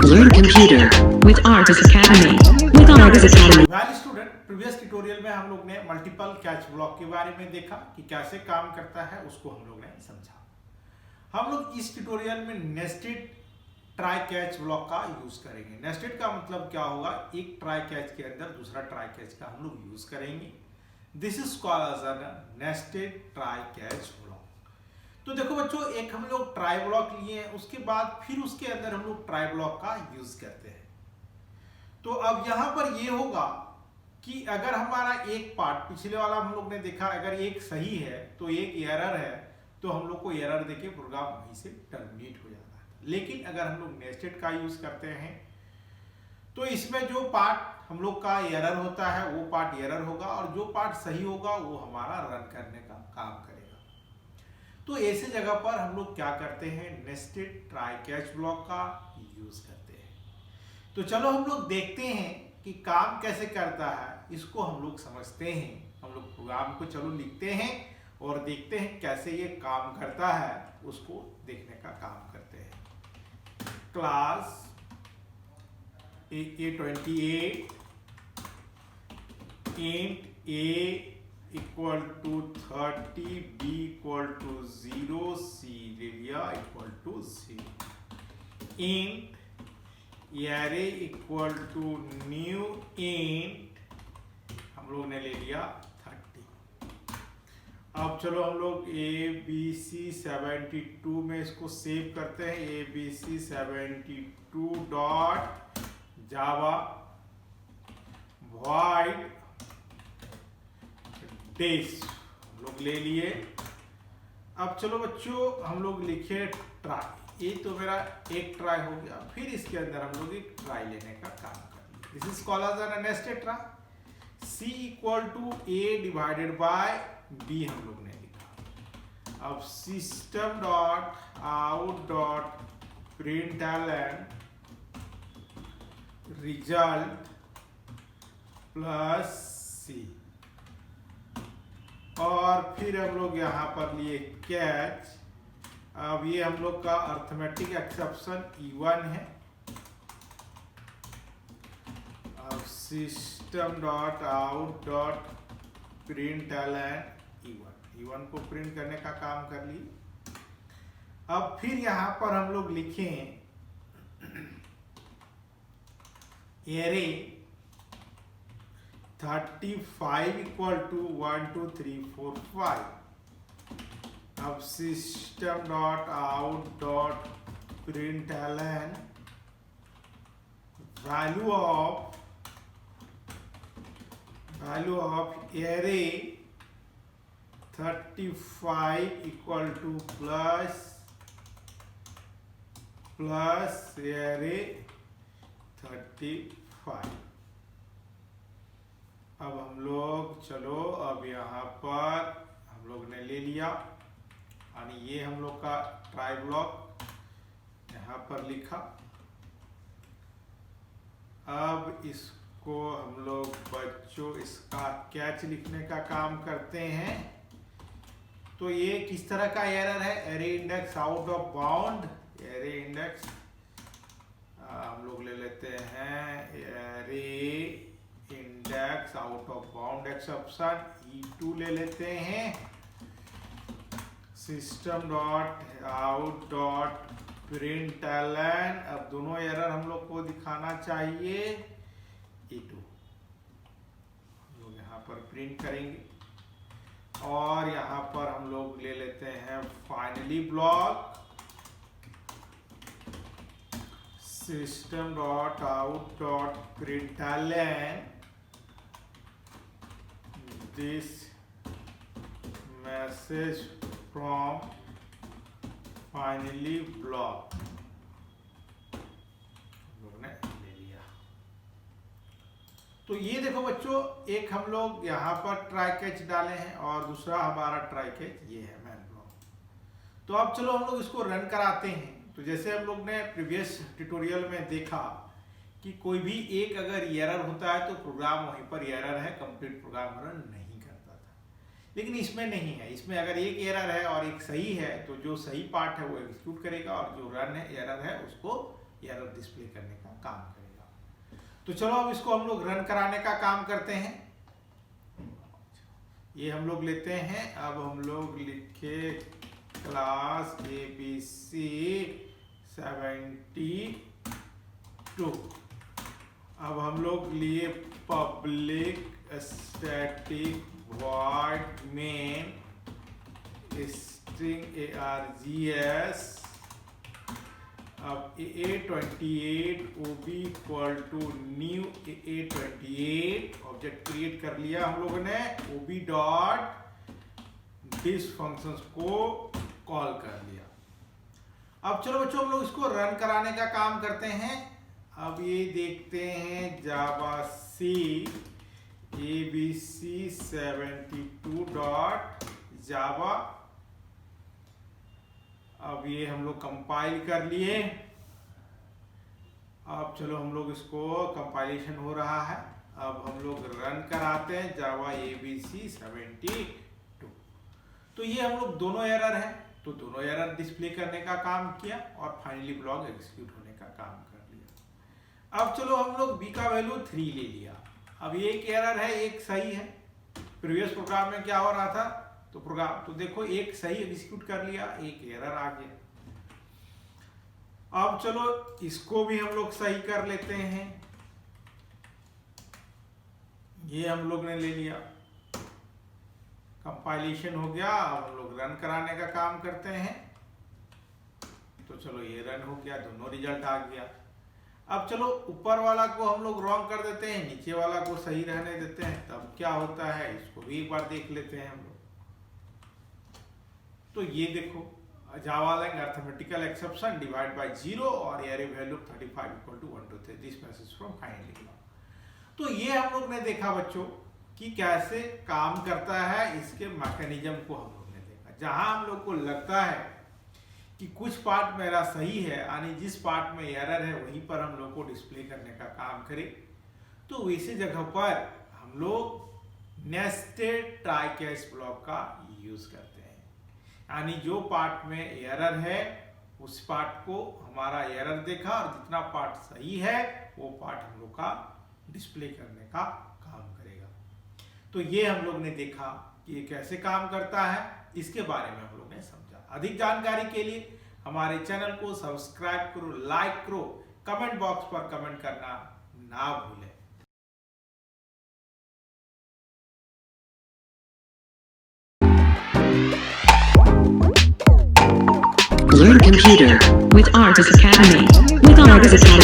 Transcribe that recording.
learn computer with Argus Academy. With Argus Academy. Well student, previous tutorial में हम लोग ने मल्टीपल कैच ब्लॉक के बारे में देखा कि कैसे काम करता है, उसको हम लोग ने समझा। हम लोग इस ट्यूटोरियल में नेस्टेड ट्राई कैच ब्लॉक का यूज करेंगे। नेस्टेड का मतलब क्या होगा, एक ट्राई कैच के अंदर दूसरा ट्राई कैच का हम लोग यूज करेंगे। This is called as a nested try catch block. तो देखो बच्चों, एक हम लोग ट्राई ब्लॉक लिए हैं, उसके बाद फिर उसके अंदर हम लोग ट्राई ब्लॉक का यूज करते हैं। तो अब यहां पर ये होगा कि अगर हमारा एक पार्ट, पिछले वाला हम लोग ने देखा, अगर एक सही है तो एक एरर है, तो हम लोग को एरर देके प्रोग्राम वहीं से टर्मिनेट हो जाता है। लेकिन अगर हम लोग नेस्टेड का यूज करते हैं तो इसमें जो पार्ट हम लोग का एरर होता है वो पार्ट एरर होगा, और जो पार्ट सही होगा वो हमारा रन करने का काम करेगा। तो ऐसे जगह पर हम लोग क्या करते हैं, नेस्टेड ट्राई कैच ब्लॉक का यूज करते हैं। तो चलो हम लोग देखते हैं कि काम कैसे करता है, इसको हम लोग समझते हैं। हम लोग प्रोग्राम को चलो लिखते हैं और देखते हैं कैसे ये काम करता है, उसको देखने का काम करते हैं। Class A28 int A equal to 30, B equal to 0, C ले लिया equal to 0, int array equal to new int हम लोग ने ले लिया 30। अब चलो हम लोग ABC 72 में इसको सेव करते हैं। ABC 72 डॉट जावा void डेस हम लोग ले लिए। अब चलो बच्चों हम लोग लिखे ट्राई। ये तो मेरा एक ट्राई हो गया, फिर इसके अंदर हम लोग एक ट्राई लेने का काम कर। This is called as an nested try. C इक्वल टू A डिवाइडेड बाय B हम लोग ने लिखा। अब system dot out dot println result plus C, और फिर हम लोग यहाँ पर लिए कैच। अब ये हम लोग का अर्थमेटिक एक्सेप्शन E1 है। अब system dot out dot println E1 को प्रिंट करने का काम कर लिए। अब फिर यहाँ पर हम लोग लिखें एरे 35 इक्वल टू 1 2 3 4 5। अब system dot out dot println value of array 35 equal two plus array 35। अब हम लोग चलो, अब यहाँ पर हम लोग ने ले लिया, यानी ये हम लोग का ट्राई ब्लॉक यहाँ पर लिखा। अब इसको हम लोग बच्चों इसका कैच लिखने का काम करते हैं। तो ये किस तरह का एरर है, array index out of bound. Array index हम लोग ले लेते हैं array index out of bound exception E2 ले लेते हैं। System dot out dot println, अब दोनों एरर हम लोग को दिखाना चाहिए। E2 हम लोग यहाँ पर प्रिंट करेंगे, और यहाँ पर हम लोग ले लेते हैं finally block. System dot out dot println this message from finally block लोग ने ले लिया। तो ये देखो बच्चों, एक हम लोग यहाँ पर ट्राई कैच डाले हैं और दूसरा हमारा ट्राई कैच ये है मैन ब्लॉक। तो अब चलो हम लोग इसको रन कराते हैं। तो जैसे हम लोग ने प्रीवियस ट्यूटोरियल में देखा कि कोई भी एक अगर एरर होता है तो प्रोग्राम वहीं पर एरर है, कंप्लीट प्रोग्राम रन नहीं करता था। लेकिन इसमें नहीं है। इसमें अगर एक एरर है और एक सही है तो जो सही पार्ट है वो एग्जीक्यूट करेगा, और जो रन है एरर है उसको एरर डिस्प्ले करने का काम करेगा। तो चलो अब इसको हम लोग रन कराने का काम करते हैं। ये हम लोग लेते हैं, अब हम लोग लिखे क्लास ABC 72। अब हम लोग लिए public static void main string args। अब AA28 OB equal to new AA28 object create कर लिया हम लोगों ने। OB डॉट दिस फंक्शंस को कॉल कर लिया। अब चलो बच्चों हम लोग इसको रन कराने का काम करते हैं। अब ये देखते हैं जावा C ABC 72 डॉट जावा। अब ये हम लोग कंपाइल कर लिए। अब चलो हम लोग इसको कंपाइलेशन हो रहा है, अब हम लोग रन कराते हैं जावा ABC 72। तो ये हम लोग दोनों एरर हैं, तो दोनों एरर डिस्प्ले करने का काम किया और फाइनली ब्लॉक एग्जीक्यूट होने का काम कर लिया। अब चलो हम लोग b का वैल्यू 3 ले लिया। अब एक एरर है, एक सही है। प्रीवियस प्रोग्राम में क्या हो रहा था, तो प्रोग्राम तो देखो एक सही एग्जीक्यूट कर लिया, एक एरर आ गया। अब चलो इसको भी हम लोग सही कर लेते हैं। ये हम लोग ने ले लिया, कंपाइलेशन हो गया। अब हम लोग रन कराने का काम करते हैं। तो चलो ये रन हो गया, दोनों रिजल्ट आ गया। अब चलो ऊपर वाला को हम लोग रॉन्ग कर देते हैं, नीचे वाला को सही रहने देते हैं, तब क्या होता है इसको भी एक बार देख लेते हैं हम लोग। तो ये देखो Java lang arithmetical exception divide by 0 और array value 35 equal to 1 2 3 this message from finally. तो ये हम लोग ने देखा बच्चों कि कैसे काम करता है, इसके मैकेनिज्म को हम लोग ने देखा। जहां हम लोग को लगता है कि कुछ पार्ट मेरा सही है, यानी जिस पार्ट में एरर है वहीं पर हम लोग को डिस्प्ले करने का काम करे, तो वैसे जगह पर हम लोग नेस्टेड ट्राई कैच ब्लॉक का यूज करते हैं। यानी जो पार्ट में एरर है उस पार्ट को हमारा एरर देखा और जितना पार्ट सही है वो पार्ट हम लोग का डिस्प्ले करने का काम करेगा। तो ये हम लोग ने देखा कि ये कैसे काम करता है, इसके बारे में हम लोग ने समझा। अधिक जानकारी के लिए हमारे चैनल को सब्सक्राइब करो, लाइक करो, कमेंट बॉक्स पर कमेंट करना ना भूलें। Learn computer with Artis Academy. With Artis Academy.